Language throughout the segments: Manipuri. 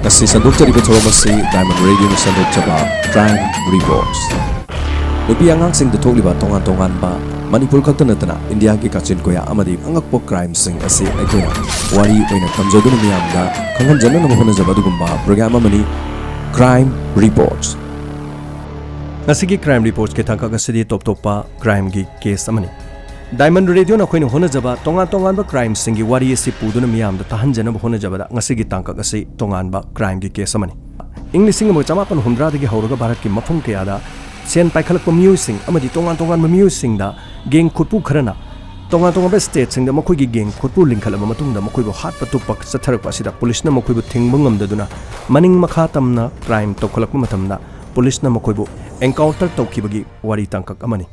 Kasi sandok-chariba Thomas Diamond Radio sandok-chaba Crime Reports. Nupi angang-sing dathokliba tongan-tongan ba Manipur khakta natana India ki kachin koya amadi angakpo crime sing asi aikoina wari oina tamjoduna miyamda khanghanjana na honajaba dugumba program amani Crime Reports. Ngasigi Crime Reports ke thangka gasidi top-topa crime gi case amani Diamond Radio na khoina honajaba tongan-tongan ba crime singi wari asi puduna miyamda tahanjana ba honajaba da ngasigi tangka gasi tongan ba crime gi case amani English sing mo chamapan humdra dagi hauraga Bharat ki mafum ke ada sen paikhalakpa miyosing amadi tongan-tongan ba miyosing da geng khutpu kharana tongan-tongan ba state sing da makoi gi geng khutpu lingkhalaba matungda makoi bo hat patupak satharakpa asida police na makoi bo thingba ngamdaduna maning makha tamna crime tokhalakpa matamda police na makoi bo encounter tawkhibagi wari tangkak amani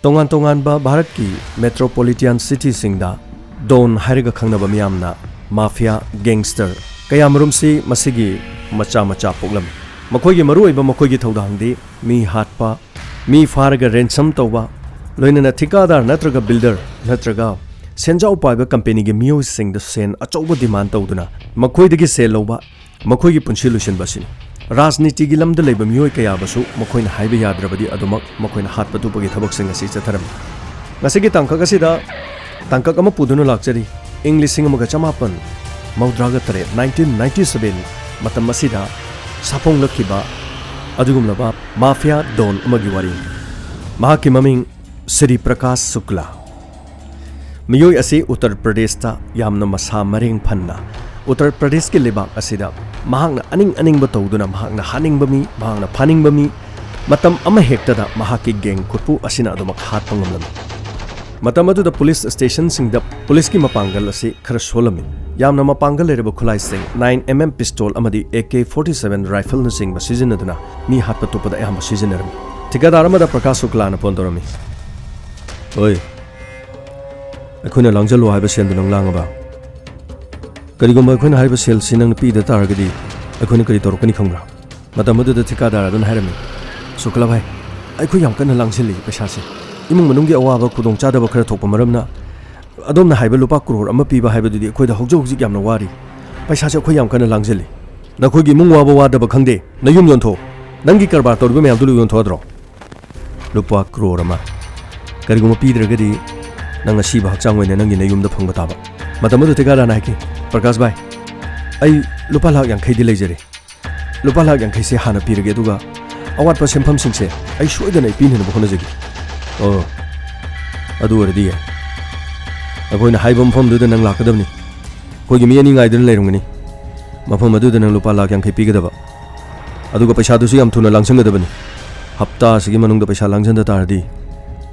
tongan-tongan ba Bharat ki metropolitan city sing da don hairiga khangnaba miyamna mafia gangster kayamarum si masigi macha poklam makoi gi maru oiba makoi gi thodangdi mi hatpa mi faraga ransom tawba loinana thikadar natraga builder natraga senjau paiba company gi mio sing the sen achauba demand tawduna makoi dagi sel loba makoi gi punchi lution basini rajniti gi lamda leiba mioi kaya basu makoi na haiba yadrabadi adumak makoi na hatpa tu pagi thabak sing asi chatharam ngasigi tangka gasida tangka ama pudunu lakchari english sing amaga chamapan maudraga tare 1997 matam masida sapong lakhiba adugumlaba mafia don amagi wari mahaki maming Sri Prakash Shukla miyoi asi Uttar Pradesh ta yamna masa maring phanna Uttar Pradesh ki lebak asida mahakna aning ba tawduna mahakna haningba mi mahakna phaningba mi matam ama hekta da mahaki geng khutpu asina adumak hat pangamlam matam adu da police station sing da police ki mapangal asi khara solami yamna mapangal lereba khulai sing 9mm pistol amadi AK-47 rifle na sing ba sizinaduna mi hat patupa da yam sizinarami tikadar amada Prakash Shukla na pondorami oi akhuna langjalo haiba sen dunang langaba karigomba akhuna haiba sel sinang pi da targadi akhuna kari torkani khangra matamadu da thikadar adun hairami Shukla bhai aikhu yam kana langsili paisa se imung manung gi awaba khudong chada ba khara thokpa maramna adom na haiba lupa crore ama pi ba haiba dudi khoi da hojok yamna wari paisa se khoi yam kana langsili na khoi gi mung waba wada ba khangde na yum yon tho nangi karbar torbe me abdul yon tho dro lupa crore ama kariguma pidragadi nang asiba hakchang oina nangi nayumda phangba taba matamadu tegara naiki Prakash bhai ai lupa lakh yang khaidi leijare lupa lakh yang khaise hana pirage duga awat pa sempham singse ai soidana ipin hena bkhona jagi oh adu wardi akoina haibam phom du nang lakadabni kogi mi ani ngai dun leirungani mafam adu nang lupa lakh yang khai pigadaba aduga paisa du su yam thuna langsangadabani hapta sigi manung da paisa langsan da tardi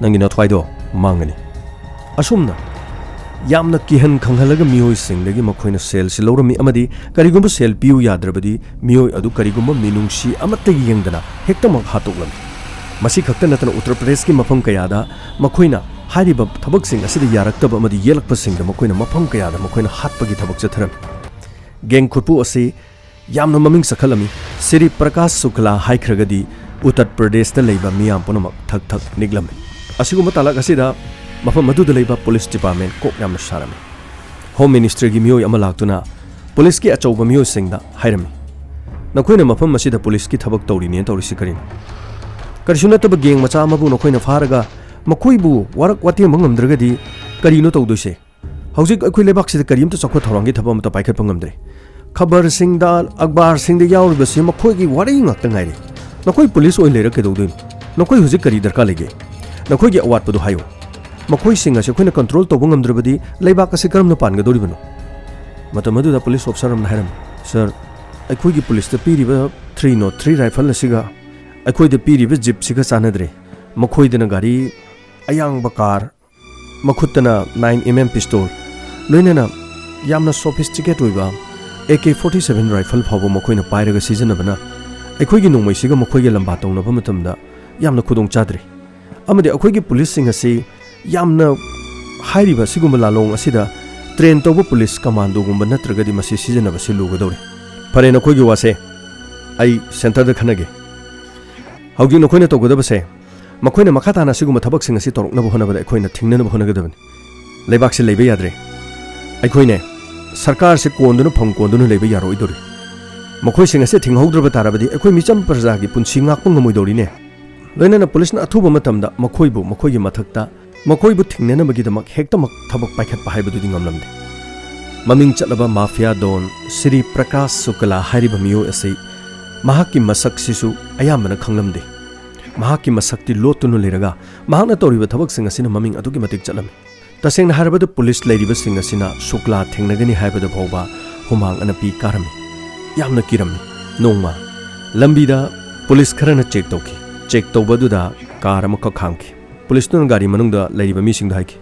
nangi na thwaido mangani asumna yamna kihan khanghalaga mioi singdagi makhoina sel silorami amadi karigumba sel piu yadrabadi mioi adu karigumba minungsi amatta yengdana hektamak hatoklam masi khakta natana Uttar Pradesh ki mafam kayada makhoina hariba thabak sing asida yaraktaba amadi yelakpa singda makhoina mafam kayada makhoina hatpagi thabak chatharam geng khutpu ase yamna maming sakhalami Sri Prakash Shukla haikragadi Uttar Pradesh ta leiba miyam punamak thak niglam asiguma talak asida mafam madu da leiba police department kok yamna sarami home ministry gi miyoi ama laktuna police ki achauba miyoi singda hairami nakhoina mafam masida police ki thabak tawri ne tawri sikarin karishuna tab geng macha amabu nakhoina faraga makhoibu warak wati mangamdragadi karino tawduse haujik akhoi lebak sida karimta chakho thorangi thabam ta paikhat pangamdre khabar singda akbar singda yaurba se makhoi gi wari ngakta ngairi nakoi police oi lera kedodin nakoi hujik kari darka lege nakoi gi awat padu hayo makoi singa se khoina control to ngamdrabadi leibak ase karamna panga doribano matamadu da police officer am hairam sir akhoi gi police ta piriba 303 rifle asiga akhoi da piriba jeep siga chanadre makoi dana gari ayang bakar makhutana 9mm pistol loinana yamna sophisticated oiba AK-47 rifle phawba makoina pairaga sijanabana akhoi gi nongmai siga makoi gi lamba tongnaba matamda yamna khudong chadre amade akhoi gi police sing ase yamna hairiba sigumba lalong asida train toba police commando gumba natragadi masi sijanaba silugadore pare na khoi gi wase ai center da khanage haugi no khoina togodaba se makoina makata na sigumba thabak sing ase torokna bo honaba akhoi na thingna bo honagadabani leibak se leibe yadre akhoi ne sarkar se kondunu phang kondunu leibe yaro idori ꯃꯈꯣꯏꯁꯤꯡ ꯑꯁꯤ ꯊꯤꯡꯍꯧꯗ꯭ꯔꯕ ꯇꯥꯔꯕꯗꯤ ꯑꯩꯈꯣꯏ ꯃꯤꯆꯝ ꯄ꯭ꯔꯖꯥꯒꯤ ꯄꯨꯟꯁꯤ ꯉꯥꯛꯄ ꯉꯝꯃꯣꯏꯗꯧꯔꯤꯅꯦ ꯂꯣꯏꯅꯅ ꯄꯨꯂꯤꯁꯅ ꯑꯊꯨꯕ ꯃꯇꯝꯗ ꯃꯈꯣꯏꯒꯤ ꯃꯊꯛꯇ ꯃꯈꯣꯏꯕꯨ ꯊꯤꯡꯅꯅꯕꯒꯤꯗꯃꯛ ꯍꯦꯛꯇꯃꯛ ꯊꯕꯛ ꯄꯥꯏꯈꯠꯄ ꯍꯥꯏꯕꯗꯨꯗꯤ ꯉꯝꯂꯝꯗꯦ ꯃꯃꯤꯡ ꯆꯠꯂꯕ ꯃꯥꯐꯤꯌꯥ ꯗꯣꯟ ꯁ꯭ꯔꯤ ꯄ꯭ꯔꯀꯥꯁ ꯁꯨꯀꯂꯥ ꯍꯥꯏꯔꯤꯕ ꯃꯤꯑꯣꯏ ꯑꯁꯤ ꯃꯍꯥꯛꯀꯤ ꯃꯁꯛꯁꯤꯁꯨ ꯑꯌꯥꯝꯕꯅ ꯈꯪꯂꯝꯗꯦ ꯃꯍꯥꯛꯀꯤ ꯃꯁꯛꯇꯤ ꯂꯣꯠꯇꯨꯅ ꯂꯩꯔꯒ ꯃꯍꯥꯛꯅ ꯇꯧꯔꯤꯕ ꯊꯕꯛꯁꯤꯡ ꯑꯁꯤꯅ ꯃꯃꯤꯡ ꯑꯗꯨꯛꯀꯤ ꯃꯇꯤꯛ ꯆꯠꯂꯝꯃꯤ ꯇꯁꯦꯡꯅ ꯍꯥꯏꯔꯕꯗ ꯄꯨꯂꯤꯁ ꯂꯩꯔꯤꯕꯁꯤꯡ ꯑꯁꯤꯅ ꯁꯨꯀꯂꯥ ꯊꯦꯡꯅꯒꯅꯤ ꯍꯥꯏꯕꯗ ꯐꯥꯎꯕ ꯍꯨꯃꯥꯡ ꯑꯅꯞꯄꯤ ꯀꯥꯔꯝꯃꯤ ꯌꯥꯝꯅ ꯀꯤꯔꯝꯃꯤ ꯅꯣꯡꯃ ꯂꯝꯕꯤꯗ ꯄꯨꯂꯤꯁ ꯈꯔꯅ ꯆꯦꯛ ꯇꯧꯈꯤ ꯆꯦꯛ ꯇꯧꯕꯗꯨꯗ ꯀꯥꯔ ꯑꯃꯈꯛ ꯈꯥꯝꯈꯤ ꯄꯨꯂꯤꯁꯇꯨꯅ ꯒꯥꯔꯤ ꯃꯅꯨꯡꯗ ꯂꯩꯔꯤꯕ ꯃꯤꯁꯤꯡꯗ ꯍꯥꯏꯈꯤ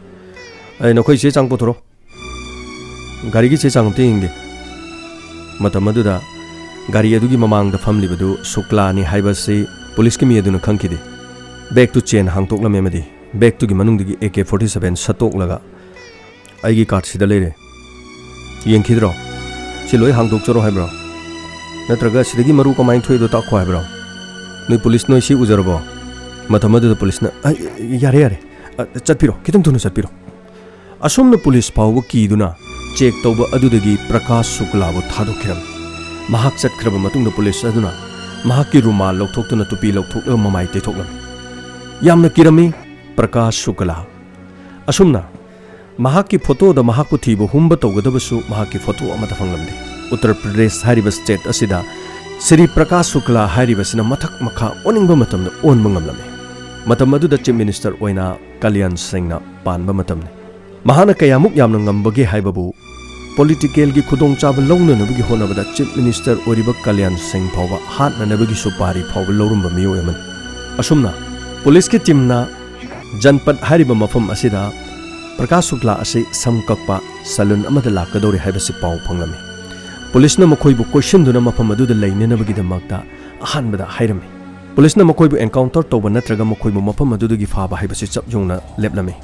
ꯅꯈꯣꯏ ꯆꯦ ꯆꯥꯡ ꯄꯨꯊꯣꯔꯛꯑꯣ ꯒꯥꯔꯤꯒꯤ ꯆꯦ ꯆꯥꯡ ꯑꯝꯇ ꯌꯦꯡꯒꯦ ꯃꯇꯝ ꯑꯗꯨꯗ ꯒꯥꯔꯤ ꯑꯗꯨꯒꯤ ꯃꯃꯥꯡꯗ ꯐꯝꯂꯤꯕꯗꯨ ꯁꯨꯀꯂꯥꯅꯤ ꯍꯥꯏꯕꯁꯤ ꯄꯨꯂꯤꯁꯀꯤ ꯃꯤ ꯑꯗꯨꯅ ꯈꯪꯈꯤꯗꯦ ꯕꯦꯛꯇꯨ ꯆꯦꯟ ꯍꯥꯡꯇꯣꯛꯂꯝꯃꯤ ꯑꯃꯗꯤ ꯕꯦꯛꯇꯨꯒꯤ ꯃꯅꯨꯡꯗꯒꯤ AK-47 ꯁꯠꯇꯣꯛꯂꯒ ꯑꯩꯒꯤ ꯀꯥꯔꯠꯁꯤꯗ ꯂꯩꯔꯦ ꯌꯦꯡꯈꯤꯗ꯭ꯔꯣ ꯁꯤ ꯂꯣꯏ ꯍꯥꯡꯗꯣꯛꯆꯔꯣ ꯍꯥꯏꯕ꯭ꯔꯣ ꯅꯠꯇ꯭ꯔꯒ ꯁꯤꯗꯒꯤ ꯃꯔꯨ ꯀꯃꯥꯏꯅ ꯊꯣꯛꯏꯗꯣ ꯇꯥꯛꯈꯣ ꯍꯥꯏꯕ꯭ꯔꯣ ꯅꯣꯏ ꯄꯨꯂꯤꯁ ꯅꯣꯏ ꯁꯤ ꯎꯖꯔꯕꯣ ꯃꯇꯝ ꯑꯗꯨꯗ ꯄꯨꯂꯤꯁꯅ ꯌꯥꯔꯦ ꯆꯠꯄꯤꯔꯣ ꯈꯤꯇꯪ ꯊꯨꯅ ꯆꯠꯄꯤꯔꯣ ꯑꯁꯣꯝꯅ ꯄꯨꯂꯤꯁ ꯐꯥꯎꯕ ꯀꯤꯗꯨꯅ ꯆꯦꯛ ꯇꯧꯕ ꯑꯗꯨꯗꯒꯤ ꯄ꯭ꯔꯀꯥꯁ ꯁꯨꯀꯂꯥꯕꯨ ꯊꯥꯗꯣꯛꯈꯤꯔꯝꯃꯤ ꯃꯍꯥꯛ ꯆꯠꯈ꯭ꯔꯕ ꯃꯇꯨꯡꯗ ꯄꯨꯂꯤꯁ ꯑꯗꯨꯅ ꯃꯍꯥꯛꯀꯤ ꯔꯨꯃꯥꯜ ꯂꯧꯊꯣꯛꯇꯨꯅ ꯇꯨꯄꯤ ꯂꯧꯊꯣꯛꯂꯒ ꯃꯃꯥꯏ ꯇꯩꯊꯣꯛꯂꯝꯃꯤ ꯌꯥꯝꯅ ꯀꯤꯔꯝꯃꯤ ꯄ꯭ꯔꯀꯥꯁ ꯁꯨꯀꯂꯥ ꯑꯁꯨꯝꯅ ꯃꯍꯥꯛꯀꯤ ꯐꯣꯇꯣꯗ ꯃꯍꯥꯛꯄꯨ ꯊꯤꯕ ꯍꯨꯝꯕ ꯇꯧꯒꯗꯕꯁꯨ ꯃꯍꯥꯛꯀꯤ ꯐꯣꯇꯣ ꯑꯃꯠꯇ ꯐꯪꯂꯝꯗꯦ ꯎꯠꯇꯔ ꯄ꯭ꯔꯗꯦꯁ ꯍꯥꯏꯔꯤꯕ ꯁ꯭ꯇꯦꯠ ꯑꯁꯤꯗ ꯁ꯭ꯔꯤ ꯄ꯭ꯔꯀꯥꯁ ꯁꯨꯀꯂꯥ ꯍꯥꯏꯔꯤꯕꯁꯤꯅ ꯃꯊꯛ ꯃꯈꯥ ꯑꯣꯟꯅꯤꯡꯕ ꯃꯇꯝꯗ ꯑꯣꯟꯕ ꯉꯝꯂꯝꯃꯤ ꯃꯇꯝ ꯑꯗꯨꯗ ꯆꯤꯐ ꯃꯤꯅꯤꯁꯇꯔ ꯑꯣꯏꯅ ꯀꯂꯌꯥꯟ ꯁꯤꯡꯅ ꯄꯥꯟꯕ ꯃꯇꯝꯅꯤ ꯃꯍꯥꯛꯅ ꯀꯌꯥꯃꯨꯛ ꯌꯥꯝꯅ ꯉꯝꯕꯒꯦ ꯍꯥꯏꯕꯕꯨ ꯄꯣꯂꯤꯇꯤꯀꯦꯜꯒꯤ ꯈꯨꯗꯣꯡꯆꯥꯕ ꯂꯧꯅꯅꯕꯒꯤ ꯍꯣꯠꯅꯕꯗ ꯆꯤꯐ ꯃꯤꯅꯤꯁꯇꯔ ꯑꯣꯏꯔꯤꯕ ꯀꯂꯌꯥꯟ ꯁꯤꯡ ꯐꯥꯎꯕ ꯍꯥꯠꯅꯅꯕꯒꯤ ꯁꯨꯄꯥꯔꯤ ꯐꯥꯎꯕ ꯂꯧꯔꯝꯕ ꯃꯤꯑꯣꯏ ꯑꯃꯅꯤ ꯑꯁꯨꯝꯅ ꯄꯨꯂꯤꯁꯀꯤ ꯇꯤꯝꯅ ꯖꯟꯄꯠ ꯍꯥꯏꯔꯤꯕ ꯃꯐꯝ ꯑꯁꯤꯗ ꯄ꯭ꯔꯀꯥꯁ ꯁꯨꯀꯂꯥ ꯑꯁꯤ ꯁꯝ ꯀꯛꯄ ꯁꯂꯨꯟ ꯑꯃꯗ ꯂꯥꯛꯀꯗꯧꯔꯦ ꯍꯥꯏꯕꯁꯤ ꯄꯥꯎ ꯐꯪꯂꯝꯃꯤ ꯄꯨꯂꯤꯁꯅ ꯃꯈꯣꯏꯕꯨ ꯀꯣꯏꯁꯤꯟꯗꯨꯅ ꯃꯐꯝ ꯑꯗꯨꯗ ꯂꯩꯅꯅꯕꯒꯤꯗꯃꯛꯇ ꯑꯍꯥꯟꯕꯗ ꯍꯥꯏꯔꯝꯃꯤ ꯄꯨꯂꯤꯁꯅ ꯃꯈꯣꯏꯕꯨ ꯑꯦꯟꯀꯥꯎꯟꯇꯔ ꯇꯧꯕ ꯅꯠꯇ꯭ꯔꯒ ꯃꯈꯣꯏꯕꯨ ꯃꯐꯝ ꯑꯗꯨꯗꯒꯤ ꯐꯥꯕ ꯍꯥꯏꯕꯁꯤ ꯆꯞ ꯌꯨꯡꯅ ꯂꯦꯞꯂꯝꯃꯤ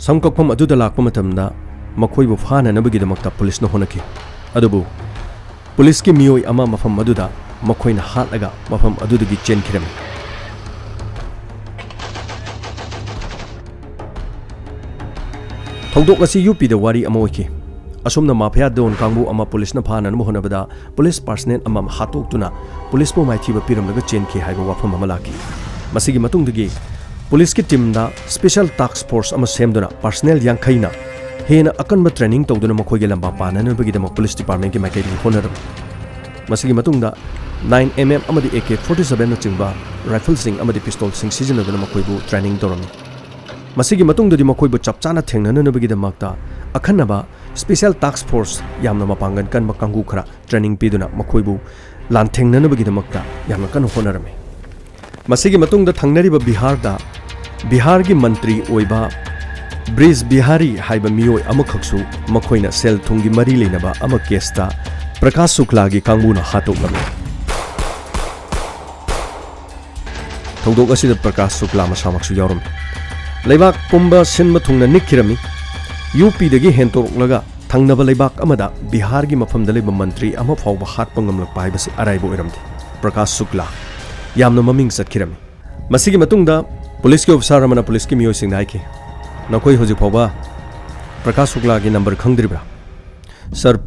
ꯁꯝ ꯀꯛꯐꯝ ꯑꯗꯨꯗ ꯂꯥꯛꯄ ꯃꯇꯝꯗ ꯃꯈꯣꯏꯕꯨ ꯐꯥꯅꯅꯕꯒꯤꯗꯃꯛꯇ ꯄꯨꯂꯤꯁꯅ ꯍꯣꯠꯅꯈꯤ ꯑꯗꯨꯕꯨ ꯄꯨꯂꯤꯁꯀꯤ ꯃꯤꯑꯣꯏ ꯑꯃ ꯃꯐꯝ ꯑꯗꯨꯗ ꯃꯈꯣꯏꯅ ꯍꯥꯠꯂꯒ ꯃꯐꯝ ꯑꯗꯨꯗꯒꯤ ꯆꯦꯟꯈꯤꯔꯝꯃꯤ ꯊꯧꯗꯣꯛ ꯑꯁꯤ UPꯗ ꯋꯥꯔꯤ ꯑꯃ ꯑꯣꯏꯈꯤ ꯑꯁꯨꯝꯅ ꯃꯥꯐꯤꯌꯥ ꯗꯣꯟ ꯀꯥꯡꯕꯨ ꯑꯃ ꯄꯨꯂꯤꯁꯅ ꯐꯥꯅꯅꯕ ꯍꯣꯠꯅꯕꯗ ꯄꯨꯂꯤꯁ ꯄꯥꯔꯁꯅꯦꯜ ꯑꯃ ꯍꯥꯠꯇꯣꯛꯇꯨꯅ ꯄꯨꯂꯤꯁꯄꯨ ꯃꯥꯏꯊꯤꯕ ꯄꯤꯔꯝꯂꯒ ꯆꯦꯟꯈꯤ ꯍꯥꯏꯕ ꯋꯥꯐꯝ ꯑꯃ ꯂꯥꯛꯈꯤ ꯃꯁꯤꯒꯤ ꯃꯇꯨꯡꯗꯒꯤ ꯄꯨꯂꯤꯁꯀꯤ ꯇꯤꯝꯗ ꯁ꯭ꯄꯦꯁꯤꯌꯦꯜ ꯇꯥꯛꯁ ꯐꯣꯔꯁ ꯑꯃ ꯁꯦꯝꯗꯨꯅ ꯄꯥꯔꯁꯅꯦꯜ 50ꯅ ꯍꯦꯟꯅ ꯑꯀꯟꯕ ꯇ꯭ꯔꯦꯅꯤꯡ ꯇꯧꯗꯨꯅ ꯃꯈꯣꯏꯒꯤ ꯂꯝꯕꯥ ꯄꯥꯅꯅꯕꯒꯤꯗꯃꯛ ꯄꯨꯂꯤꯁ ꯗꯤꯄꯥꯔꯠꯃꯦꯟꯠꯀꯤ ꯃꯥꯏꯀꯩꯗꯒꯤ ꯍꯣꯠꯅꯔꯝꯃꯤ ꯃꯁꯤꯒꯤ ꯃꯇꯨꯡꯗ 9mm ꯑꯃꯗꯤ AK-47ꯅꯆꯤꯡꯕ ꯔꯥꯏꯐꯜꯁꯤꯡ ꯑꯃꯗꯤ ꯄꯤꯁꯇꯣꯜꯁꯤꯡ ꯁꯤꯖꯤꯟꯅꯗꯨꯅ ꯃꯈꯣꯏꯕꯨ ꯇ꯭ꯔꯦꯅꯤꯡ ꯇꯧꯔꯝꯃꯤ ꯃꯁꯤꯒꯤ ꯃꯇꯨꯡꯗꯗꯤ ꯃꯈꯣꯏꯕꯨ ꯆꯞ ꯆꯥꯅ ꯊꯦꯡꯅꯅꯕꯒꯤꯗꯃꯛꯇ ꯑꯈꯟꯅꯕ ꯁ꯭ꯄꯦꯁꯤꯌꯦꯜ ꯇꯥꯛꯁ ꯐꯣꯔꯁ ꯌꯥꯝꯅ ꯃꯄꯥꯡꯒꯜ ꯀꯟꯕ ꯀꯥꯡꯕꯨ ꯈꯔ ꯇ꯭ꯔꯦꯅꯤꯡ ꯄꯤꯗꯨꯅ ꯃꯈꯣꯏꯕు ꯂꯥꯟꯊꯦꯡꯅꯅꯕꯒꯤꯗꯃꯛꯇ ꯌꯥꯝꯅ ꯀꯟꯅ ꯍꯣꯠꯅꯔꯝꯃꯤ ꯃꯁꯤꯒꯤ ꯃꯇꯨꯡꯗ ꯊꯪꯅꯔꯤꯕ ꯕꯤꯍꯥꯔꯒꯤ ꯃꯟꯇ꯭ꯔꯤ ꯑꯣꯏꯕ ꯕ꯭ꯔꯤꯖ ꯕꯤꯍꯥꯔꯤ ꯍꯥꯏꯕ ꯃꯤꯑꯣꯏ ꯑꯃꯈꯛꯁꯨ ꯃꯈꯣꯏꯅ ꯁꯦꯜ ꯊꯨꯝꯒꯤ ꯃꯔꯤ ꯂꯩꯅꯕ ꯑꯃ ꯀꯦꯁꯇ ꯄ꯭ꯔꯀꯥꯁ ꯁꯨꯀꯂꯥꯒꯤ ꯀꯥꯡꯕꯨꯅ ꯍꯥꯠꯇꯣꯛꯂꯝꯃꯤ ꯊꯧꯗꯣꯛ ꯑꯁꯤꯗ ꯄ꯭ꯔꯀꯥꯁ ꯁꯨꯀꯂꯥ ꯃꯁꯥꯃꯛꯁꯨ ꯌꯥꯎꯔꯝꯃꯤ ꯂꯩꯕꯥꯛ ꯄꯨꯝꯕ ꯁꯤꯟꯕ ꯊꯨꯡꯅ ꯅꯤꯛꯈꯤꯔꯝꯃꯤ UPꯗꯒꯤ ꯍꯦꯟꯇꯣꯔꯛꯂꯒ ꯊꯪꯅꯕ ꯂꯩꯕꯥꯛ ꯑꯃꯗ ꯕꯤꯍꯥꯔꯒꯤ ꯃꯐꯝꯗ ꯂꯩꯕ ꯃꯟꯇ꯭ꯔꯤ ꯑꯃ ꯐꯥꯎꯕ ꯍꯥꯠꯄ ꯉꯝꯂꯛꯄ ꯍꯥꯏꯕꯁꯤ ꯑꯔꯥꯏꯕ ꯑꯣꯏꯔꯝꯗꯦ ꯄ꯭ꯔꯀꯥꯁ ꯁꯨꯀꯂꯥ ꯌꯥꯝꯅ ꯃꯃꯤꯡ ꯆꯠꯈꯤꯔꯝꯃꯤ ꯃꯁꯤꯒꯤ ꯃꯇꯨꯡꯗ ꯄꯨꯂꯤꯁꯀꯤ ꯑꯣꯐꯤꯁꯥꯔ ꯑꯃꯅ ꯄꯨꯂꯤꯁꯀꯤ ꯃꯤꯑꯣꯏꯁꯤꯡꯗ ꯍꯥꯏꯈꯤ ꯅꯈꯣꯏ ꯍꯧꯖꯤꯛ ꯐꯥꯎꯕ ꯄ꯭ꯔꯀꯥꯁ ꯁꯨꯀꯂꯥꯒꯤ ꯅꯝꯕꯔ ꯈꯪꯗ꯭ꯔꯤꯕ꯭ꯔꯥ ꯁꯔ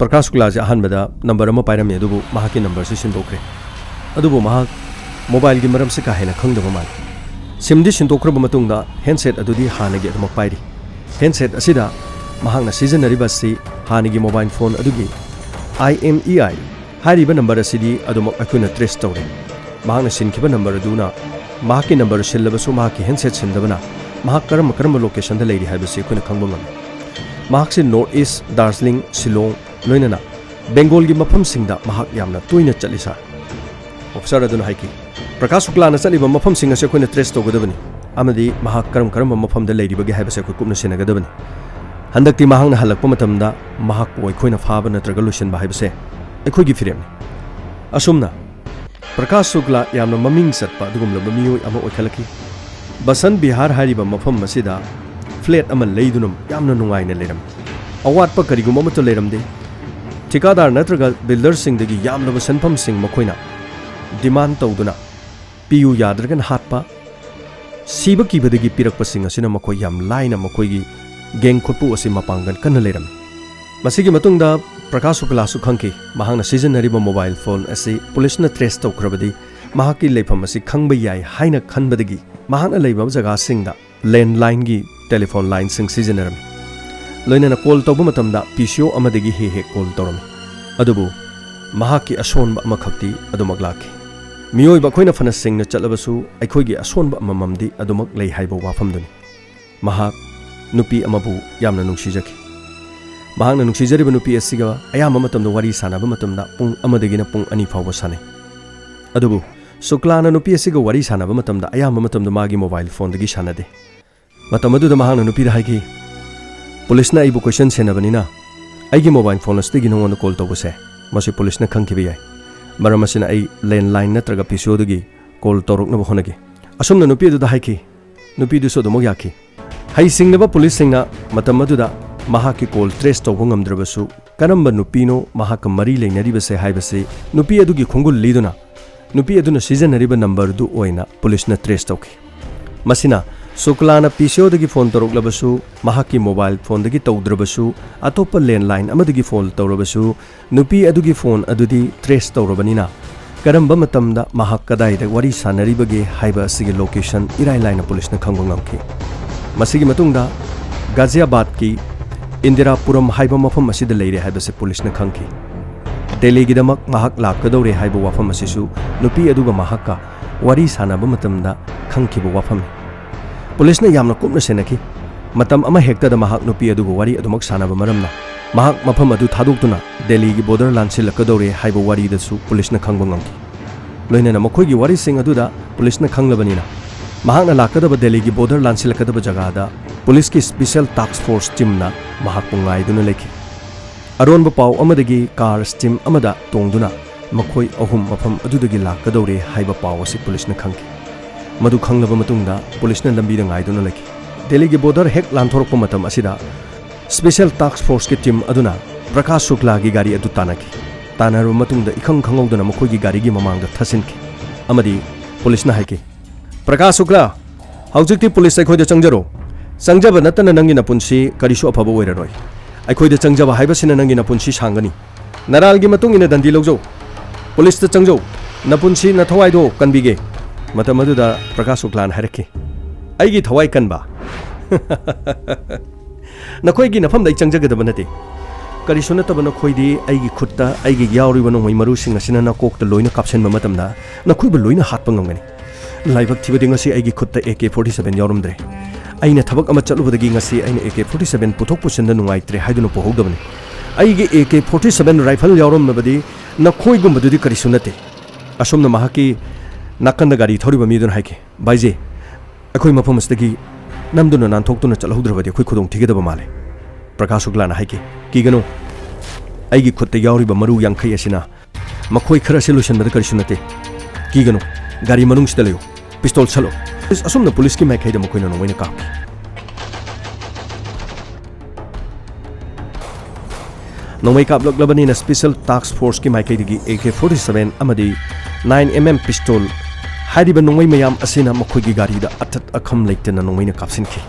ꯄ꯭ꯔꯀꯥꯁ ꯁꯨꯀꯂꯥꯁꯦ ꯑꯍꯥꯟꯕꯗ ꯅꯝꯕꯔ ꯑꯃ ꯄꯥꯏꯔꯝꯃꯤ ꯑꯗꯨꯕꯨ ꯃꯍꯥꯛꯀꯤ ꯅꯝꯕꯔꯁꯤ ꯁꯤꯟꯗꯣꯛꯈ꯭ꯔꯦ ꯑꯗꯨꯕꯨ ꯃꯍꯥꯛ ꯃꯣꯕꯥꯏꯜꯒꯤ ꯃꯔꯝꯁꯤ ꯀꯥ ꯍꯦꯟꯅ ꯈꯪꯗꯕ ꯃꯥꯜꯂꯤ ꯁꯤꯝꯗꯤ ꯁꯤꯟꯗꯣꯛꯈ꯭ꯔꯕ ꯃꯇꯨꯡꯗ ꯍꯦꯟꯗꯁꯦꯠ ꯑꯗꯨꯗꯤ ꯍꯥꯟꯅꯒꯤ ꯑꯗꯨꯃꯛ ꯄꯥꯏꯔꯤ ꯍꯦꯟꯗꯁꯦꯠ ꯑꯁꯤꯗ ꯃꯍꯥꯛꯅ ꯁꯤꯖꯤꯟꯅꯔꯤꯕ ꯑꯁꯤ ꯍꯥꯟꯅꯒꯤ ꯃꯣꯕꯥꯏꯜ ꯐꯣꯟ ꯑꯗꯨꯒꯤ IMEI ꯍꯥꯏꯔꯤꯕ ꯅꯝꯕꯔ ꯑꯁꯤꯗꯤ ꯑꯗꯨꯃꯛ ꯑꯩꯈꯣꯏꯅ ꯇ꯭ꯔꯦꯁ ꯇꯧꯔꯦ ꯃꯍꯥꯛꯅ ꯁꯤꯟꯈꯤꯕ ꯅꯝꯕꯔ ꯑꯗꯨꯅ ꯃꯍꯥꯛꯀꯤ ꯅꯝꯕꯔ ꯁꯤꯜꯂꯕꯁꯨ ꯃꯍꯥꯛꯀꯤ ꯍꯦꯟꯗꯁꯦꯠ ꯁꯤꯟꯗꯕꯅ ꯃꯍꯥꯛ ꯀꯔꯝꯕ ꯂꯣꯀꯦꯁꯟꯗ ꯂꯩꯔꯤ ꯍꯥꯏꯕꯁꯤ ꯑꯩꯈꯣꯏꯅ ꯈꯪꯕ ꯉꯝꯃꯤ ꯃꯍꯥꯛꯁꯤ ꯅꯣꯔꯊ ꯏꯁ ꯗꯥꯔꯖꯤꯂꯤꯡ ꯁꯤꯂꯣꯡ ꯂꯣꯏꯅꯅ ꯕꯦꯡꯒꯣꯜꯒꯤ ꯃꯐꯝꯁꯤꯡꯗ ꯃꯍꯥꯛ ꯌꯥꯝꯅ ꯇꯣꯏꯅ ꯆꯠꯂꯤ ꯁꯥꯔ ꯑꯣꯐꯤꯁꯥꯔ ꯑꯗꯨꯅ ꯍꯥꯏꯈꯤ ꯄ꯭ꯔꯀꯥꯁ ꯁꯨꯀꯂꯥꯅ ꯆꯠꯂꯤꯕ ꯃꯐꯝꯁꯤꯡ ꯑꯁꯤ ꯑꯩꯈꯣꯏꯅ ꯇ꯭ꯔꯦꯁ ꯇꯧꯒꯗꯕꯅꯤ ꯑꯃꯗꯤ ꯃꯍꯥꯛ ꯀꯔꯝꯕ ꯃꯐꯝꯗ ꯂꯩꯔꯤꯕꯒꯦ ꯍꯥꯏꯕꯁꯤ ꯑꯩꯈꯣꯏ ꯀꯨꯞꯅ ꯁꯦꯟꯅꯒꯗꯕꯅꯤ ꯍꯟꯗꯛꯇꯤ ꯃꯍꯥꯛꯅ ꯍꯜꯂꯛꯄ ꯃꯇꯝꯗ ꯃꯍꯥꯛꯄꯨ ꯑꯩꯈꯣꯏꯅ ꯐꯥꯕ ꯅꯠꯇ꯭ꯔꯒ ꯂꯣꯏꯁꯤꯟꯕ ꯍꯥꯏꯕꯁꯦ ꯑꯩꯈꯣꯏꯒꯤ ꯐꯤꯔꯦꯞꯅꯤ ꯑꯁꯨꯝꯅ ꯄ꯭ꯔꯀꯥꯁ ꯁꯨꯀꯂꯥ ꯌꯥꯝꯅ ꯃꯃꯤꯡ ꯆꯠꯄ ꯑꯗꯨꯒꯨꯝꯂꯕ ꯃꯤꯑꯣꯏ ꯑꯃ ꯑꯣꯏꯈꯠꯂꯛꯈꯤ ꯕꯁꯟ ꯕꯤꯍꯥꯔ ꯍꯥꯏꯔꯤꯕ ꯃꯐꯝ ꯑꯁꯤda ꯐ꯭ꯂꯦꯠ ꯑꯃ ꯂꯩꯗꯨꯅ ꯌꯥꯝꯅ ꯅꯨꯡꯉꯥꯏꯅ ꯂꯩꯔꯝꯃꯤ ꯑꯋꯥꯠꯄ ꯀꯔꯤꯒꯨꯝꯕ ꯑꯃꯠꯇ ꯂꯩꯔꯝꯗꯦ ꯊꯤꯀꯥꯗꯥꯔ ꯅꯠꯇ꯭ꯔꯒ ꯕꯤꯜꯗꯔꯁꯤꯡꯗꯒꯤ ꯌꯥꯝꯂꯕ ꯁꯦꯟꯐꯝꯁꯤꯡ ꯃꯈꯣꯏꯅ ꯗꯤꯃꯥꯟ ꯇꯧꯗꯨꯅ ꯄꯤꯌꯨ ꯌꯥꯗ꯭ꯔꯒꯅ ꯍꯥꯠꯄ ꯁꯤꯕ ꯀꯤꯕꯗꯒꯤ ꯄꯤꯔꯛꯄꯁꯤꯡ ꯑꯁꯤꯅ ꯃꯈꯣꯏ ꯌꯥꯝ ꯂꯥꯏꯅ ꯃꯈꯣꯏꯒꯤ ꯒꯦꯡ ꯈꯨꯠꯄꯨ ꯑꯁꯤ ꯃꯄꯥꯡꯒꯜ ꯀꯟꯅ ꯂꯩꯔꯝꯃꯤ ꯃꯁꯤꯒꯤ ꯃꯇꯨꯡꯗ Prakash Shukla su khangki mahangna sizinariba mobile phone asi police na trace tawkrabadi mahaki leifam asi khangba yai haina khanbadagi mahana leiba jaga singda landline gi telephone line sing sizinarami loinana call tawba matamda PCO amadagi he call tawrami adubu mahaki asonba amakhakti adumak laki miyoi ba khoina fana singna chatlabasu aikhoigi asonba amamamdi adumak lei haiba wafamduni mahak nupi amabu yamna nungsijaki mahakna nungsijariba nupi asiga ayamba matamda wari sanaba matamda pung amadagina pung ani fawba sanai adubu Suklana nupi asiga wari sanaba matamda ayamba matamda magi mobile phone dagi sanade matamadu da mahakna nupi da haiki police na ibu question senabanina aigi mobile phone astigi nongonda call tawbase masi police na khangkiba yai maramasina ai landline natraga PCO dagi call tawrokna honagi asomna nupi du da haiki nupi du so do mogyaki hai singnaba police singna matamadu da mahaki call trace tawba ngamdrabasu karamba nupino mahaka mari leinaribase haibase nupi adugi khongul liduna nupi aduna sijanariba number du oina police na trace tawki masina Suklana PCO dagi phone tawroklabasu mahaki mobile phone dagi tawdrabasu atopa landline amadagi phone tawrabasu nupi adugi phone adudi trace tawrabanina karamba matamda mahak kadai da wari sanaribage haiba asigi location irai line police na khangba ngamki masigi matungda Ghaziabad ki Indirapuram haiba mafam asida leire haibase police na khangki Delhi gidamak mahak lakadore haiba wafam asisu nupi aduga mahakka wari sanaba matamda khangkiba wafam police na yamna kupna senaki matam ama hekta da mahak nupi aduga wari adumak sanaba maramna mahak mafam adu thadoktuna Delhi gi border lansil lakadore haiba wari dasu police na khangba ngamki loinana makhoi gi wari sing aduda police na khanglabanina mahakna lakadaba Delhi gi border lansil lakadaba jagada police ki special task force team na mahak pungai duna leki aronba pau amadagi car team amada tongduna makhoi ahum mafam adudagi lakadore haiba pau asi police na khangki madu khanglaba matungda police na lambi da ngai duna leki Delhi gi border hek lanthorokpa matam asida special task force ki team aduna Prakash Shukla gi gari adu tanaki tanaru matungda ikhang khangawduna makhoi gi gari gi mamangda thasinki amadi police na haiki Prakash Shukla haujikti police ai khoi da changjaro Sangjaba natana nangi na punsi karisu afaba oiraroi aikhoida changjaba haibasina nangi na punsi sangani naralgi matung ina dandi lawjo police ta changjo na punsi na thawai do kanbige matamadu da Prakash Shukla hairaki aigi thawai kanba nakhoi gi nafam dai changjagadaba nate karisu nataba na khoidi aigi khutta aigi yauriba no mai maru sing asina na kokta loina kapsenba matamda nakhoi ba loina hatpa ngamgani laibak thibadi ngasi aigi khutta AK47 yaurumdre aina thabak ama chalubadagi ngasi aina AK47 puthok pusinda nungaitre haiduna pohogdabani aigi AK47 rifle yaurom nabadi nakhoi gumbadudi karisu nate asomna mahaki nakanda gari thoriba midun haike baije akhoi mafam astagi namduna nanthokduna chalhudrabadi akhoi khudong thigedaba male Prakash Shukla na haike kigano aigi khutta yauriba maru yankhai asina makhoi khara solution bada karisu nate kigano gari manung stelayo pistol chalo asomna police ki mai da makoina no moina ka no mai kap loglabani na special task force ki mai digi AK47 amadi 9mm pistol hadiba no mai mayam asina makoi gi gari da atat akham leitena no moina kapsin ki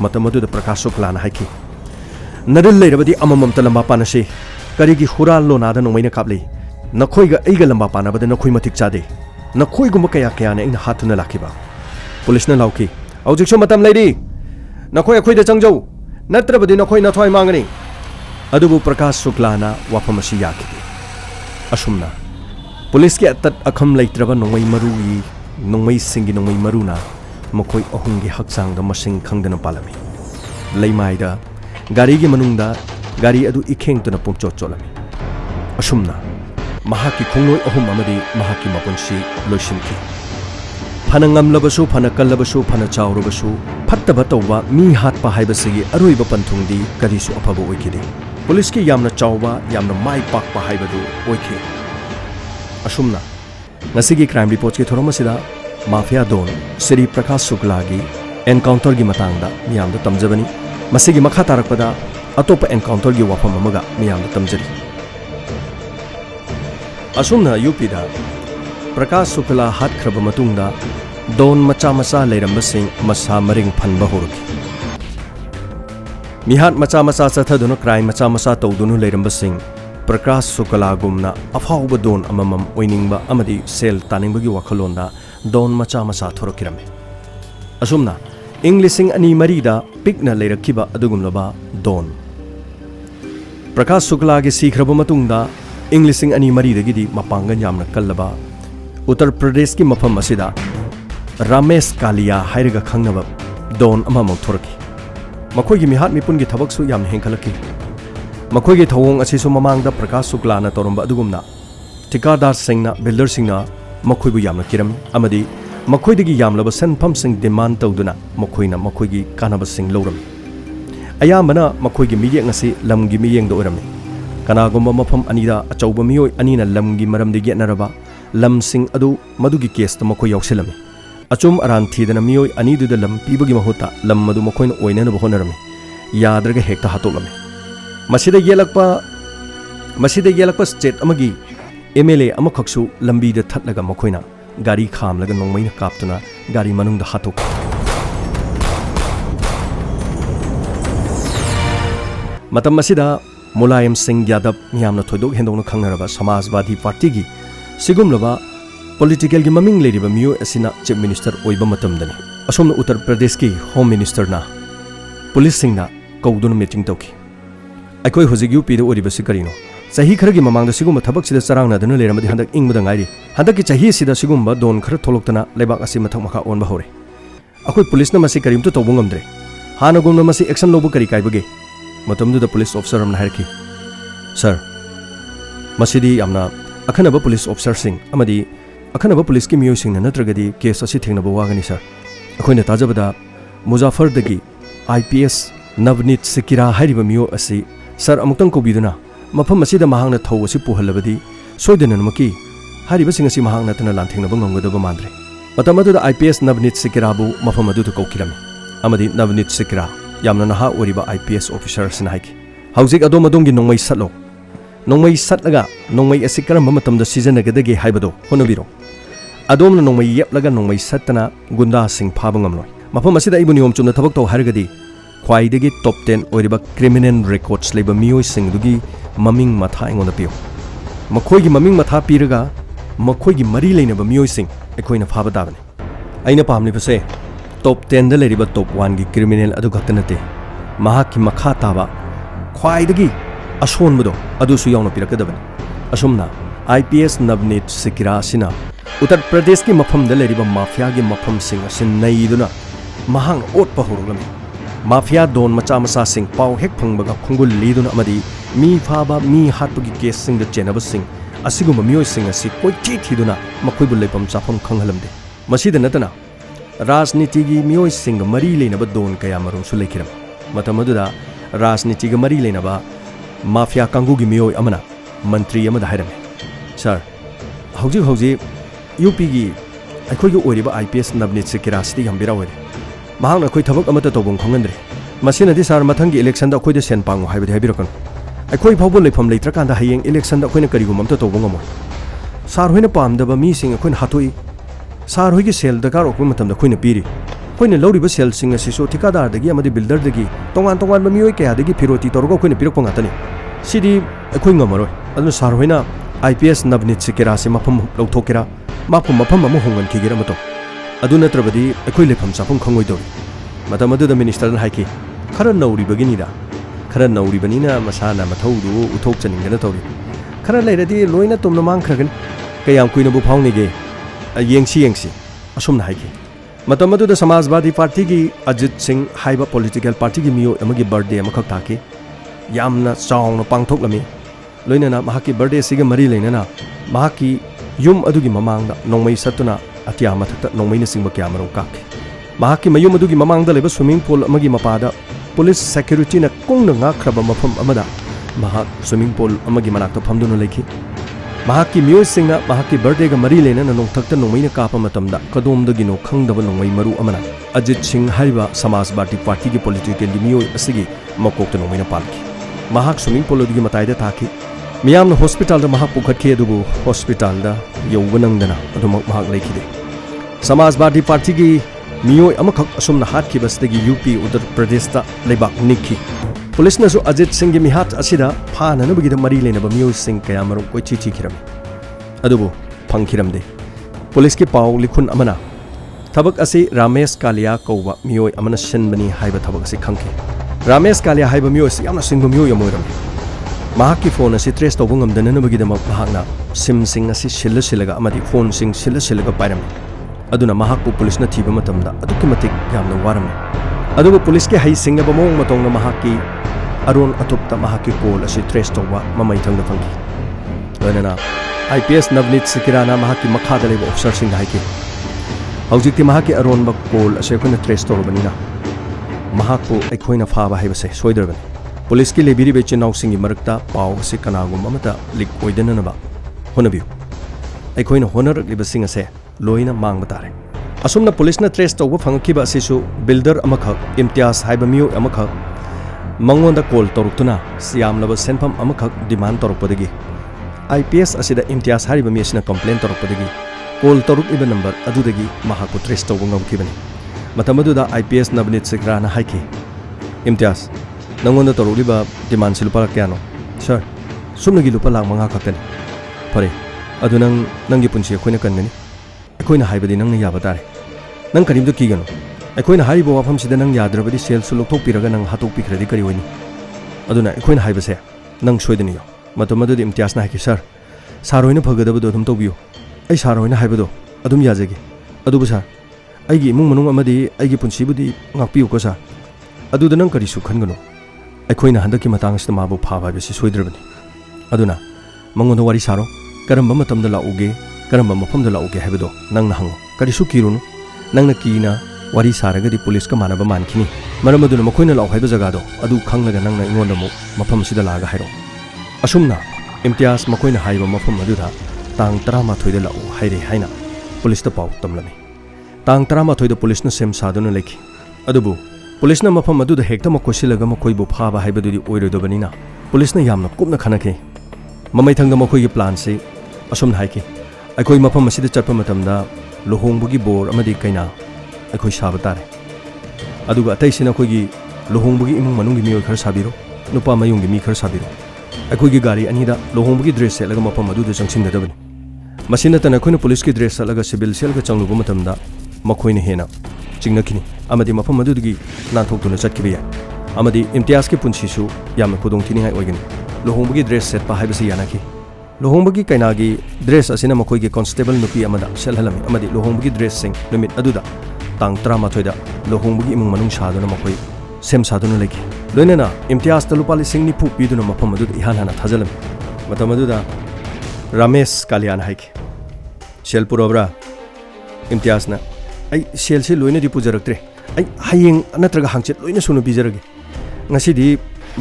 matamadu da Prakash Shukla na haiki nadil leirabadi amamam talamba panase kari gi hural lo na da no moina kaplei nakhoi ga eiga lamba panabada nakhoi matik chade nakhoi gumba kaya kaya ne ina hatuna lakiba police na lauki aujikso matam leiri nakhoi akhoi da changjau natrabadi nakhoi na thoi mangani adubu Prakash Shukla na wafamasi yaki asumna police ki atat akham leitraba nongmai marui nongmai singi nongmai maruna makhoi ahungi haksang da masing khangdana palami leimai da gari gi manungda gari adu ikheng tuna pumchot cholami asumna mahaki khongloi ahum amadi mahaki mapunsi loisinki Panangam labasu, panakalabasu, panachaurubasu, pattaba tauba, mi hatpa haibasigi, aruiba panthungdi, karisu apabu oikide. Police ki yamna chauba, yamna mai pakpa haibadu oiki. Asumna, nasigi crime reports ki thoramasida, mafia don, Sri Prakash Shukla gi encounter gi matangda miyamda tamjabani, masigi makha tarakpada atopa encounter gi wafam amaga miyamda tamjari. Asumna UP da Prakash Shukla hat khraba matungda don macha macha leiramba sing masa maring phanba horuki mihat macha macha chathaduna crime macha macha tawdunu leiramba sing Prakash Sukalagumna afauba don amamam oiningba amadi sel taningbagi wakhalonda don macha macha thorokirame asumna Englishing ani marida pikna leirakhiba adugumlaba don Prakash Sukla gi sikraba matungda Englishing ani maridagidi mapanga yamna kallaba Uttar Pradesh ki mafam asida Ramesh Kalia hairaga khangnaba don amamam thoraki makhoi gi mihat mipun gi thabak su yam hengkhalaki makhoi gi thawong asisu mamangda Prakash Sukla na toromba adugumna tikadar singna builder singna makhoi bu yamna kiram amadi makhoi digi yamlaba senpham sing demand tawduna makhoi na makhoi gi kanaba sing loram ayamana makhoi gi miyeng asi lam gi miyeng do orami kanagumba mafam anida achauba miyoi anina lam gi maram digi naraba lam sing adu madugi case ta makhoi yausilami achum aran thidana miyoi ani du da lam pibagi mahuta lam madu makhoi na oina na bahonarami yadraga hekta hatolami masida yelakpa state amagi MLA amakhaksu lambi da thatlaga makhoina gari khamlaga nongmaina kaptuna gari manungda hatok matam masida Mulayam Singh Yadav miyamna thoidok hendongna khangnaraba Samajwadi Party gi sigumlaba political gi maming leriba miyo asina chief minister oiba matamdani asomna Uttar Pradesh ki home minister na police singna kauduna meeting tawki aikoi hojig UP da oriba sikarino sahi kharagi mamangda sigumba thabak sida charangna dana leramadi handak ingbuda ngairi handak ki chahi sida sigumba don khara tholoktana lebak asi mathak makha onba hore akoi police na masi karimtu tawbu ngamdre hana gumna masi action lobu kari kaibage matamdu da police officer amna harki sir masidi amna akhanaba police officer sing amadi akhanaba police ki miyo sing na natragadi case asi thengna bawagani sir akoina tajabada Muzaffar dagi IPS Navnit Sikira hariba miyo asi sir amuktang kobiduna mafam asida mahangna thau asi puhalabadi soidana namaki hariba sing asi mahangna tana lanthengna bangamgadaba mandre matamadu da IPS Navnit Sikira bu mafam adu to kokirami amadi Navnit Sikira yamna naha oriba IPS officer sinhaiki haujik adom adongi nongmai satlo nongmai satlaga nongmai asi karamba matamda sijanagedage haibado honobiro adomna nongmai yeplaga nongmai satana gunda sing phabangamloi mafam asida ibu niyom chumna thabak to hargadi khwaidagi top 10 oriba criminal records leba miyoi singdugi maming matha engonda piyo makhoi gi maming matha piraga makhoi gi mari leinaba miyoi sing ekoina phaba dabane aina pamni pase top 10 da leriba top 1 gi criminal adu gaktanate mahaki makha taba khwaidagi ashonbudo adu su yauna pirakadabane asumna IPS Navnit Sikira sina Uttar Pradesh ki mafam da leriba mafia gi mafam sing asin naiduna mahang ot pahurugami Mafia don macha macha sing pau hek phangbaga khungul liduna amadi mi phaba mi hatpagi case sing da chenaba sing asiguma miyoi sing asi koi thi thiduna makhoi bu leipam chafam khanghalamde masida natana rajniti gi miyoi sing mari leinaba don kaya marum su lekhiram matamadura rajniti gi mari leinaba mafia kangu gi miyoi amana mantri amada hairame sir hauji UP gi akhoi gi oriba IPS Navnit Sikira sti hambira wari mahang akhoi thabak amata tobong khongandre masina di sar mathangi election da akhoi de sen pango haibadi habirakon akhoi phawbo leifam leitrakanda hayeng election da akhoi na karigum amta tobong amo sar hoina pamdaba mi sing akhoi hatoi sar hoigi sel da kar okum matam da akhoi na piri hoina loriba sel sing asiso tikadar dagi amadi builder dagi tongan ba mioi kaya dagi phiroti torgo akhoi na pirak pangatani sidi akhoi ngamaroi adu sar hoina IPS Navnit Sikira se mafam lauthokira mafam amu hongan kigira mato adu natrabadi akhoi lepham chapum khongoi dori matamadu da minister na haiki khara nauri baginida khara nauri banina masana mathaudu uthok chaningana tori khara leiradi loina tumna mang khragan kayam kuina bu phaunige yengsi asumna haiki matamadu da Samajwadi Party gi Ajit Singh haiba political party gi miyo amagi birthday amakhak taki yamna chaungna pangthoklami loina na mahaki birthday siga mari leinana mahaki yum adugi mamangda nongmai satuna atia mathakta nongmaina singba kyamarom kak mahaki mayum adugi mamangda leba swimming pool amagi mapada police security na kungna ngakraba mafam amada mahak swimming pool amagi manakta phamduna lekhi mahaki miyoi singna mahaki birthday ga mari lena na nongthakta nongmaina kapa matamda kadomdagi no khangdaba nongmai maru amana Ajit Singh hariba Samajwadi Party gi political miyoi asigi makokta nongmaina palki mahak swimming pool adugi mataida thaki miyamna hospital da mahak pukhatki adubu hospital da yaubanangdana adumak mahak lekhide Samajwadi Party gi miyoi amakhak asumna hatkibasdagi UP Uttar Pradesh da leibak nikhi police नसु अजित सिंह की मिहात असिदा फाननबगिद मरी लेनब मियोइसिंग कया मरुम कोइची चिखिरम अदुबु फंखिरमदे पुलिस की पाव लिखुन अमना थबक असी रामेश कालिया कौवा मियोय अमना सिनबनी हाइबा थबक असी खंखे रामेश कालिया हाइबा मियोय असी यामना सिंगबा मियोय अमोइरम महाकी फोन असी ट्रेस तौब ngамदननबगिदमक महाकना सिम सिंग असी सिलसिलगा अमदी फोन सिंग सिलसिलगा पाइरम अदुना महाकु पुलिसना थीबा मतमदा अदुकी मतिक यामना वारम अदुबु पुलिस के हई सिंगबा मोंग मतोंग महाकी अरोन अतुप्ता महाकी कोल असी ट्रेस तौबा ममै थंगदा फंगी लोइनना IPS नवनीत सिकिराना महाकी मखादा लेबा ऑफिसर सिंग हाइके हौजिकति महाकी अरोन बक कोल असे कोना ट्रेस तौरबनिना महाकु अखोइना फाबा हाइबसे सोइदरबन पुलिस की लेबिरी बेचे नाउसिंगी मरकता पाव से कनागुम अमता लिक ओइदननबा होनबियु अखोइना होनरकलिबा सिंग असे लोइना मांगबा तारे असुमना पुलिसना ट्रेस तौबा फंगखिबा असिसु बिल्डर अमखक इम्तियाज हाइबा मियो अमखक मंगोंदा कोल तौरुक्तुना सियामलबा सेनफम अमखक डिमांड तौरपदगी IPS असिदा इम्तियाज हारिबा मियसिना कंप्लेन तौरपदगी कोल तौरुक इबा नंबर अदुदगी महाकु ट्रेस तौबा ngamkhibani मतमदुदा IPS नवनीत सिकराना हाइकी इम्तियाज नंगोंदा तौरुलिबा डिमांड से लुपा क्यानो सर सुमनगी लुपा लाख मंगा खतने फरे अदु नंगी पुंसी अखोइना कनगनी अखोइना हाइबदी नंगना याबा तारे नंग करिमदु किगनो अखोइना हारिबो वाफम सिदा नंग याद्रबदी सेल सु लोकथोकपिरगा नंग हातोकपिखरदि करि होइनी अदुना अखोइना हाइबसे नंग सोइदनियो मतमदुदि इम्तियाजना हाइकी सर सारोइना फगदबदो अदुम तौबियो आई सारोइना हाइबदो अदुम याजगे अदुबु सर आइगी इमुंग मनुंग अमदी आइगी पुंसीबुदि ngakpiyu ko sir अदुदा नंग करिसु खनगनो अखोइना हंदकी मतांगसिदा माबु फाबा हाइबसि सोइद्रबनि अदुना मंगोंदा वारी सारो करम्बा मतमदा लाउगे करम्बा मफमदा लाउगे हाइबदो नंगना हंगो करिसु किरुनु नंगना कीना वारी सारगदि पुलिस का मानबा मानखिनी मरम अदुना मखोइना लाउ हाइबा जगादो अदु खंगलगा नंगना इंगोंदा मु मफम सिदा लागा हाइरो असुमना इम्तियाज मखोइना हाइबा मफम अदुदा तांग 13 दा लाउ हाइरे हाइना पुलिस ता पाउ तमलमी तांग 13 दा पुलिसना सेम सादुना लेखि अदुबु पुलिसना मफम अदुदा हेक्ता मकोसिलगा मखोइबु फाबा हाइबदुदि ओइरोदबनिना पुलिसना यामना कुपना खनखे ममै थंगदा मखोइगी प्लान से असुम हाइके अखोइ मफम असिदा चटपा मतमदा लोहोंबुगी बोर अमदि कैना अखोइ साबा तारे अदुगा अतैसिना अखोइगी लोहोंबुगी इमुंग मनुंगी मियोइ खर साबिरो नुपा मयुंगी मी खर साबिरो अखोइगी गाड़ी अनिदा लोहोंबुगी ड्रेस सेलगा मफम अदुदा चंगसिनदबनि मसिना तन अखोइना पुलिस की ड्रेस सेलगा सिविल सेलगा चंगलुबा मतमदा मखोइना हेना चिंगनखिनी अमदी मफम अदुदगी नाथोक्तुना चटखिबा याय अमदी इम्तियाज के पुंसीसु यामना खुदोंथिनिहाय ओइगनि लोहोंबगी ड्रेस सेटपा हाइबसि यानाखि लोहोंबगी कैनागी ड्रेस असिना मखोइगी कांस्टेबल नुपी अमदा सेलहलमी अमदी लोहोंबगी ड्रेस सिंग नुमित अदुदा तांग 13 दा लोहोंबगी इमुंग मनुंग सादुना मखोइ सेम सादुना लेखि लोइनना इम्तियाज ता लुपा लिसिंग निफु पीदुना मफम अदुदा इहान हाना थाजलमी मतम अदुदा रमेश कालियान हाइखि सेल पुरोब्रा इम्तियाजना आई सेल से लोइना दि पुजरक्त्रे आई हायेंग नत्रगा हांगचित लोइना सुनु पिजरगे ngasi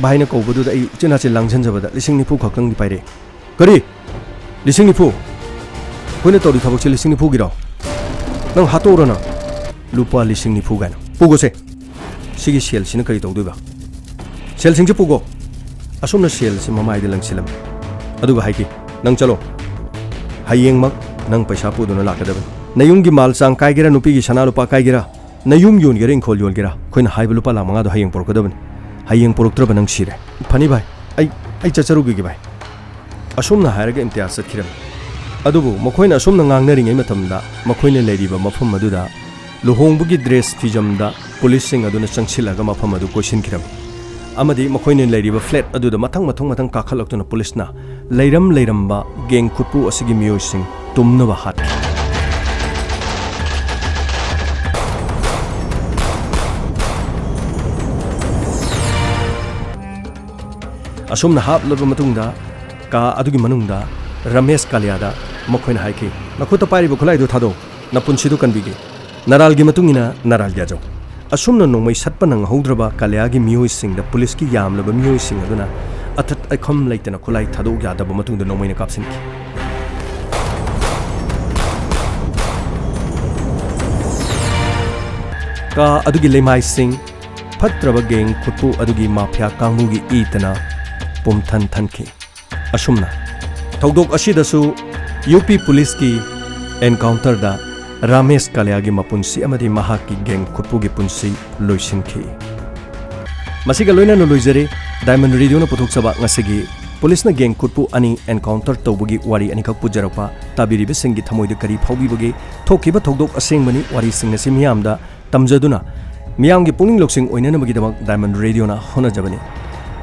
बाहायना कौबदुद आई चिनाचे लांगझनजबदा लिसिंग निफु खक्तंग पाइरे करी लिसिंग निफु कोइना तौरी थबकसे लिसिंग निफु गिराव नंग हातोरना लुपा लिसिंग निफु गाना पुगोसे सिगी सेल सिना करी तौदुबा सेल सिंगसे पुगो असुमना सेल से ममाइदे लंगसिलम अदुगा हाइकी नंग चलो हायेंगमक नंग पैसा पुदुना लाकदबन नयुंगी माल चांग काइगेरा नुपीगी सना लुपा काइगेरा नयुम योनगेरा इंखोल योनगेरा कोइना हाइब लुपा लामंगा दो हायेंग पोरकदबन हायेंग पोरक्त्रब नंग सिरे फनी भाई आई चचरुगी भाई असुमना हायरगा इम्तियाज चटखिरम अदुबु मखोइना असुमना ngangnariङै मतमदा मखोइना लेरिबा मफम अदुदा लुहोंबगी ड्रेस फिजमदा पुलिस सिंग अदुना चंगसिलगा मफम अदु कोइसिनखिरम अमदी मखोइना लेरिबा फ्लैट अदुदा मथंग काखलक्तुना पुलिसना लेरम्बा गेंग खुटपु असिगी मियोइसिंग तुमनबा हात असुमना हापलब मतुंगदा का अदुगी मनुंगदा रमेश कालियादा मखोइना हाइखि नखुता पाइरिबो खुलाइदो थादो नपुनसिदो कनबिगे नरालगी मतुंगिना नराल याजौ असुमना नोंमै सटपा नंगहौद्रबा कालियागी मियोइसिंगदा पुलिस की यामलबा मियोइसिंग अदुना अथत अखम लैतना खुलाई थादो यादबा मतुंगदा नोंमैना कापसिनखि का अदुगी लेमाइसिंग फत्रबा गेंग खुटपु अदुगी माफिया कांगुगी ईतना पुमथन थनखि असुमना थौदोक असिदसु यूपी पुलिस की एनकाउंटर दा Ramesh कालियागी मपुंसी अमदी महाकी गेंग खुटपुगी पुंसी लोइसिनखि Masiga loina no loizare Diamond Radio na puthokchaba ngasigi Police na gang kutpu ani encounter tawbagi wari ani kak pujarapa tabiribe singi thamoide kari phawbibage thokiba thokdok asengmani wari singna simyamda tamjaduna miyamgi pungning loksing oinanabagi damak Diamond Radio na hona jabani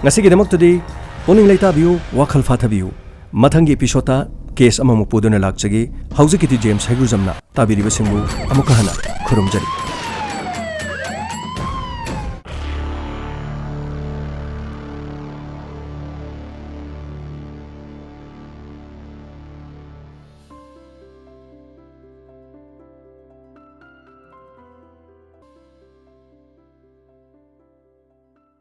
ngasigi damak tadi puning laita biu wakhal fathabiu mathangi episode case amamu puduna lakchagi haujikiti James Heguzamna tabiribe singbu amukahana khurumjari